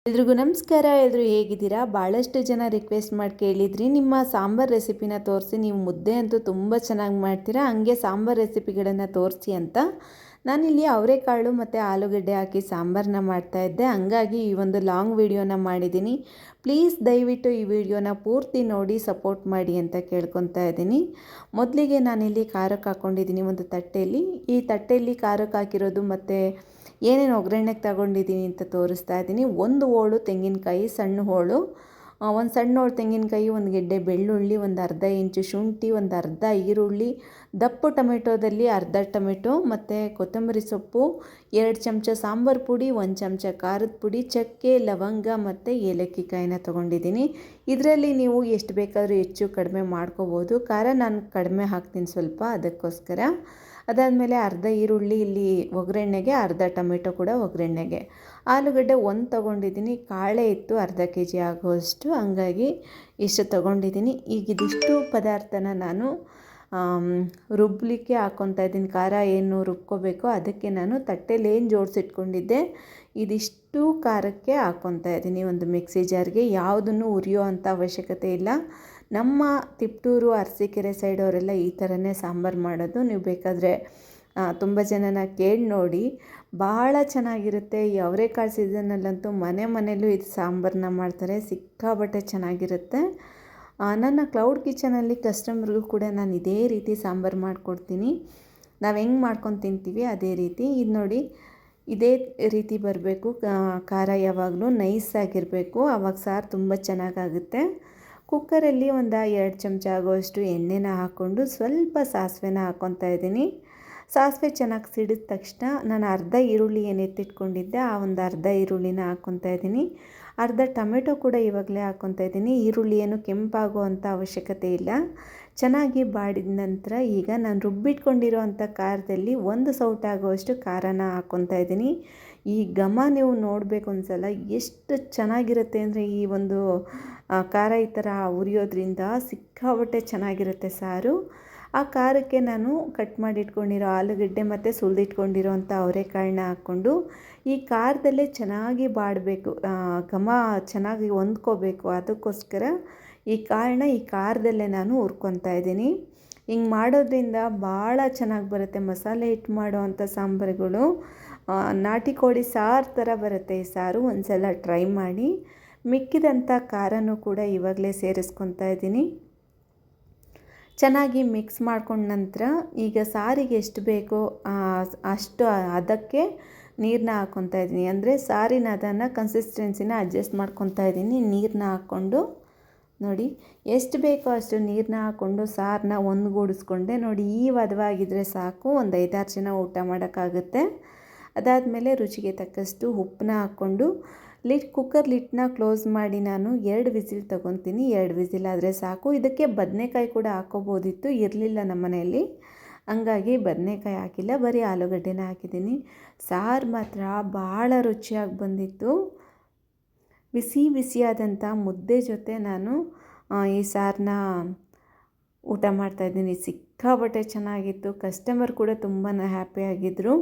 ಎಲ್ರಿಗೂ ನಮಸ್ಕಾರ. ಎಲ್ಲರೂ ಹೇಗಿದ್ದೀರಾ? ಭಾಳಷ್ಟು ಜನ ರಿಕ್ವೆಸ್ಟ್ ಮಾಡಿ ಕೇಳಿದ್ರಿ, ನಿಮ್ಮ ಸಾಂಬಾರ್ ರೆಸಿಪಿನ ತೋರಿಸಿ, ನೀವು ಮುದ್ದೆ ಅಂತೂ ತುಂಬ ಚೆನ್ನಾಗಿ ಮಾಡ್ತೀರಾ, ಹಂಗೆ ಸಾಂಬಾರ್ ರೆಸಿಪಿಗಳನ್ನು ತೋರಿಸಿ ಅಂತ. ನಾನಿಲ್ಲಿ ಅವರೆಕಾಳು ಮತ್ತು ಆಲೂಗಡ್ಡೆ ಹಾಕಿ ಸಾಂಬಾರನ್ನ ಮಾಡ್ತಾಯಿದ್ದೆ, ಹಂಗಾಗಿ ಈ ಒಂದು ಲಾಂಗ್ ವಿಡಿಯೋನ ಮಾಡಿದ್ದೀನಿ. ಪ್ಲೀಸ್ ದಯವಿಟ್ಟು ಈ ವಿಡಿಯೋನ ಪೂರ್ತಿ ನೋಡಿ ಸಪೋರ್ಟ್ ಮಾಡಿ ಅಂತ ಕೇಳ್ಕೊತಾ ಇದ್ದೀನಿ. ಮೊದಲಿಗೆ ನಾನಿಲ್ಲಿ ಖಾರಕ್ಕೆ ಹಾಕ್ಕೊಂಡಿದ್ದೀನಿ ಒಂದು ತಟ್ಟೆಯಲ್ಲಿ. ಈ ತಟ್ಟೆಯಲ್ಲಿ ಖಾರಕ್ಕೆ ಹಾಕಿರೋದು ಮತ್ತು ಏನೇನು ಒಗ್ಗರಣೆಗೆ ತಗೊಂಡಿದ್ದೀನಿ ಅಂತ ತೋರಿಸ್ತಾ ಇದ್ದೀನಿ. ಒಂದು ಹೋಳು ತೆಂಗಿನಕಾಯಿ, ಸಣ್ಣ ಹೋಳು, ಒಂದು ಸಣ್ಣ ಹೋಳು ತೆಂಗಿನಕಾಯಿ, ಒಂದು ಗೆಡ್ಡೆ ಬೆಳ್ಳುಳ್ಳಿ, ಒಂದು ಅರ್ಧ ಇಂಚು ಶುಂಠಿ, ಒಂದು ಅರ್ಧ ಈರುಳ್ಳಿ, ದಪ್ಪು ಟೊಮೆಟೊದಲ್ಲಿ ಅರ್ಧ ಟೊಮೆಟೊ ಮತ್ತು ಕೊತ್ತಂಬರಿ ಸೊಪ್ಪು, 2 ಚಮಚ ಸಾಂಬಾರು ಪುಡಿ, 1 ಚಮಚ ಖಾರದ ಪುಡಿ, ಚಕ್ಕೆ, ಲವಂಗ ಮತ್ತು ಏಲಕ್ಕಿ ಕಾಯಿನ ತೊಗೊಂಡಿದ್ದೀನಿ. ಇದರಲ್ಲಿ ನೀವು ಎಷ್ಟು ಬೇಕಾದರೂ ಹೆಚ್ಚು ಕಡಿಮೆ ಮಾಡ್ಕೋಬೋದು. ಖಾರ ನಾನು ಕಡಿಮೆ ಹಾಕ್ತೀನಿ ಸ್ವಲ್ಪ, ಅದಕ್ಕೋಸ್ಕರ. ಅದಾದಮೇಲೆ ಅರ್ಧ ಈರುಳ್ಳಿ ಇಲ್ಲಿ ಒಗ್ಗರಣೆಗೆ, ಅರ್ಧ ಟೊಮೆಟೊ ಕೂಡ ಒಗ್ಗರಣೆಗೆ. ಆಲೂಗಡ್ಡೆ ಒಂದು ತೊಗೊಂಡಿದ್ದೀನಿ, ಕಾಳೆ ಇತ್ತು ಅರ್ಧ kg ಆಗುವಷ್ಟು, ಹಂಗಾಗಿ ಇಷ್ಟು ತೊಗೊಂಡಿದ್ದೀನಿ. ಈಗ ಇದಿಷ್ಟು ಪದಾರ್ಥನ ನಾನು ರುಬ್ಬಲಿಕ್ಕೆ ಹಾಕ್ಕೊತಾ ಇದ್ದೀನಿ. ಖಾರ ಏನು ರುಬ್ಕೋಬೇಕೋ ಅದಕ್ಕೆ ನಾನು ತಟ್ಟೆಲಿ ಏನು ಜೋಡಿಸಿಟ್ಕೊಂಡಿದ್ದೆ ಇದಿಷ್ಟು ಖಾರಕ್ಕೆ ಹಾಕ್ಕೊತಾ ಇದ್ದೀನಿ ಒಂದು ಮಿಕ್ಸಿ ಜಾರ್ಗೆ. ಯಾವುದನ್ನು ಹುರಿಯೋ ಅಂಥ ಅವಶ್ಯಕತೆ ಇಲ್ಲ. ನಮ್ಮ ತಿಪ್ಟೂರು ಅರಸೀಕೆರೆ ಸೈಡವರೆಲ್ಲ ಈ ಥರನೇ ಸಾಂಬಾರು ಮಾಡೋದು. ನೀವು ಬೇಕಾದರೆ ತುಂಬ ಜನನ ಕೇಳಿ ನೋಡಿ, ಭಾಳ ಚೆನ್ನಾಗಿರುತ್ತೆ. ಈ ಅವರೆಕಾಳು ಸೀಸನ್ನಲ್ಲಂತೂ ಮನೆಯಲ್ಲೂ ಇದು ಸಾಂಬಾರನ್ನ ಮಾಡ್ತಾರೆ, ಸಿಕ್ಕಾಬಟ್ಟೆ ಚೆನ್ನಾಗಿರುತ್ತೆ. ನನ್ನ ಕ್ಲೌಡ್ ಕಿಚನಲ್ಲಿ ಕಸ್ಟಮರ್ಗೂ ಕೂಡ ನಾನು ಇದೇ ರೀತಿ ಸಾಂಬಾರು ಮಾಡಿಕೊಡ್ತೀನಿ. ನಾವು ಹೆಂಗೆ ಮಾಡ್ಕೊಂಡು ತಿಂತೀವಿ ಅದೇ ರೀತಿ. ಇದು ನೋಡಿ, ಇದೇ ರೀತಿ ಬರಬೇಕು ಖಾರ, ಯಾವಾಗಲೂ ನೈಸಾಗಿರಬೇಕು, ಆವಾಗ ಸಾರು ತುಂಬ ಚೆನ್ನಾಗಾಗುತ್ತೆ. ಕುಕ್ಕರಲ್ಲಿ ಒಂದು 2 ಚಮಚ ಆಗೋಷ್ಟು ಎಣ್ಣೆನ ಹಾಕ್ಕೊಂಡು ಸ್ವಲ್ಪ ಸಾಸಿವೆನ ಹಾಕ್ಕೊತಾ ಇದ್ದೀನಿ. ಸಾಸಿವೆ ಚೆನ್ನಾಗಿ ಸಿಡಿದ ತಕ್ಷಣ ನಾನು ಅರ್ಧ ಈರುಳ್ಳಿ ಏನು ಎತ್ತಿಟ್ಕೊಂಡಿದ್ದೆ ಆ ಒಂದು ಅರ್ಧ ಈರುಳ್ಳಿನ ಹಾಕ್ಕೊತಾ ಇದ್ದೀನಿ. ಅರ್ಧ ಟೊಮೆಟೊ ಕೂಡ ಇವಾಗಲೇ ಹಾಕ್ಕೊತಾ ಇದ್ದೀನಿ. ಈರುಳ್ಳಿ ಏನು ಕೆಂಪಾಗೋ ಅಂಥ ಅವಶ್ಯಕತೆ ಇಲ್ಲ. ಚೆನ್ನಾಗಿ ಬಾಡಿದ ನಂತರ ಈಗ ನಾನು ರುಬ್ಬಿಟ್ಕೊಂಡಿರೋ ಅಂಥ ಖಾರದಲ್ಲಿ 1 ಸೌಟು ಆಗೋಷ್ಟು ಖಾರನ ಹಾಕ್ಕೊತಾ ಇದ್ದೀನಿ. ಈ ಘಮ ನೀವು ನೋಡಬೇಕು ಒಂದ್ಸಲ, ಎಷ್ಟು ಚೆನ್ನಾಗಿರುತ್ತೆ ಅಂದರೆ ಈ ಒಂದು ಖಾರ ಈ ಥರ ಉರಿಯೋದ್ರಿಂದ ಸಿಕ್ಕಾಬಟ್ಟೆ ಚೆನ್ನಾಗಿರುತ್ತೆ ಸಾರು. ಆ ಖಾರಕ್ಕೆ ನಾನು ಕಟ್ ಮಾಡಿ ಇಟ್ಕೊಂಡಿರೋ ಆಲೂಗಡ್ಡೆ ಮತ್ತು ಸುಲಿದಿಟ್ಕೊಂಡಿರೋ ಅಂಥ ಅವರೆಕಾಳನ್ನ ಹಾಕ್ಕೊಂಡು ಈ ಖಾರದಲ್ಲೇ ಚೆನ್ನಾಗಿ ಬಾಡಬೇಕು, ಘಮ ಚೆನ್ನಾಗಿ ಹೊಂದ್ಕೋಬೇಕು. ಅದಕ್ಕೋಸ್ಕರ ಈ ಕಾಳನ್ನ ಈ ಖಾರದಲ್ಲೇ ನಾನು ಹುರ್ಕೊತಾ ಇದ್ದೀನಿ. ಹಿಂಗೆ ಮಾಡೋದ್ರಿಂದ ಭಾಳ ಚೆನ್ನಾಗಿ ಬರುತ್ತೆ. ಮಸಾಲೆ ಇಟ್ಟು ಮಾಡೋ ಅಂಥ ಸಾಂಬಾರುಗಳು ನಾಟಿ ಕೋಳಿ ಸಾರು ಥರ ಬರುತ್ತೆ ಈ ಸಾರು. ಒಂದು ಸಲ ಟ್ರೈ ಮಾಡಿ. ಮಿಕ್ಕಿದಂಥ ಖಾರನೂ ಕೂಡ ಇವಾಗಲೇ ಸೇರಿಸ್ಕೊತಾ ಇದ್ದೀನಿ. ಚೆನ್ನಾಗಿ ಮಿಕ್ಸ್ ಮಾಡ್ಕೊಂಡ ನಂತರ ಈಗ ಸಾರಿಗೆ ಎಷ್ಟು ಬೇಕೋ ಅಷ್ಟು ಅದಕ್ಕೆ ನೀರನ್ನ ಹಾಕ್ಕೊತಾ ಇದ್ದೀನಿ. ಅಂದರೆ ಸಾರಿನ ಅದನ್ನು ಕನ್ಸಿಸ್ಟೆನ್ಸಿನ ಅಡ್ಜಸ್ಟ್ ಮಾಡ್ಕೊತಾ ಇದ್ದೀನಿ. ನೀರನ್ನ ಹಾಕ್ಕೊಂಡು ನೋಡಿ, ಎಷ್ಟು ಬೇಕೋ ಅಷ್ಟು ನೀರನ್ನ ಹಾಕ್ಕೊಂಡು ಸಾರನ್ನ ಒಂದುಗೂಡಿಸ್ಕೊಂಡೆ. ನೋಡಿ, ಈ ಹದವಾಗಿದ್ದರೆ ಸಾಕು, ಒಂದು 5-6 ಜನ ಊಟ ಮಾಡೋಕ್ಕಾಗುತ್ತೆ. ಅದಾದಮೇಲೆ ರುಚಿಗೆ ತಕ್ಕಷ್ಟು ಉಪ್ಪನ್ನ ಹಾಕ್ಕೊಂಡು ಕುಕ್ಕರ್ ಲಿಡ್ನ ಕ್ಲೋಸ್ ಮಾಡಿ ನಾನು 2 ವಿಸಿಲ್ ತೊಗೊತೀನಿ. 2 ವಿಸಿಲ್ ಆದರೆ ಸಾಕು. ಇದಕ್ಕೆ ಬದನೆಕಾಯಿ ಕೂಡ ಹಾಕ್ಕೋಬೋದಿತ್ತು, ಇರಲಿಲ್ಲ ನಮ್ಮ ಮನೆಯಲ್ಲಿ, ಹಂಗಾಗಿ ಬದನೆಕಾಯಿ ಹಾಕಿಲ್ಲ, ಬರೀ ಆಲೂಗಡ್ಡೆನ ಹಾಕಿದ್ದೀನಿ. ಸಾರು ಮಾತ್ರ ಭಾಳ ರುಚಿಯಾಗಿ ಬಂದಿತ್ತು. ಬಿಸಿ ಬಿಸಿಯಾದಂಥ ಮುದ್ದೆ ಜೊತೆ ನಾನು ಈ ಸಾರನ್ನ ಊಟ ಮಾಡ್ತಾಯಿದ್ದೀನಿ. ಸಿಕ್ಕಾಬಟ್ಟೆ ಚೆನ್ನಾಗಿತ್ತು. ಕಸ್ಟಮರ್ ಕೂಡ ತುಂಬಾ ಹ್ಯಾಪಿಯಾಗಿದ್ದರು.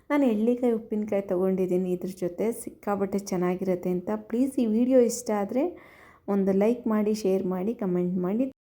ನಾನು ಎಳ್ಳಿಕಾಯಿ ಉಪ್ಪಿನಕಾಯಿ ತೊಗೊಂಡಿದ್ದೀನಿ ಇದ್ರ ಜೊತೆ, ಸಿಕ್ಕಾಬಟ್ಟೆ ಚೆನ್ನಾಗಿರುತ್ತೆ ಅಂತ. ಪ್ಲೀಸ್ ಈ ವಿಡಿಯೋ ಇಷ್ಟ ಆದರೆ ಒಂದು ಲೈಕ್ ಮಾಡಿ, ಶೇರ್ ಮಾಡಿ, ಕಮೆಂಟ್ ಮಾಡಿ.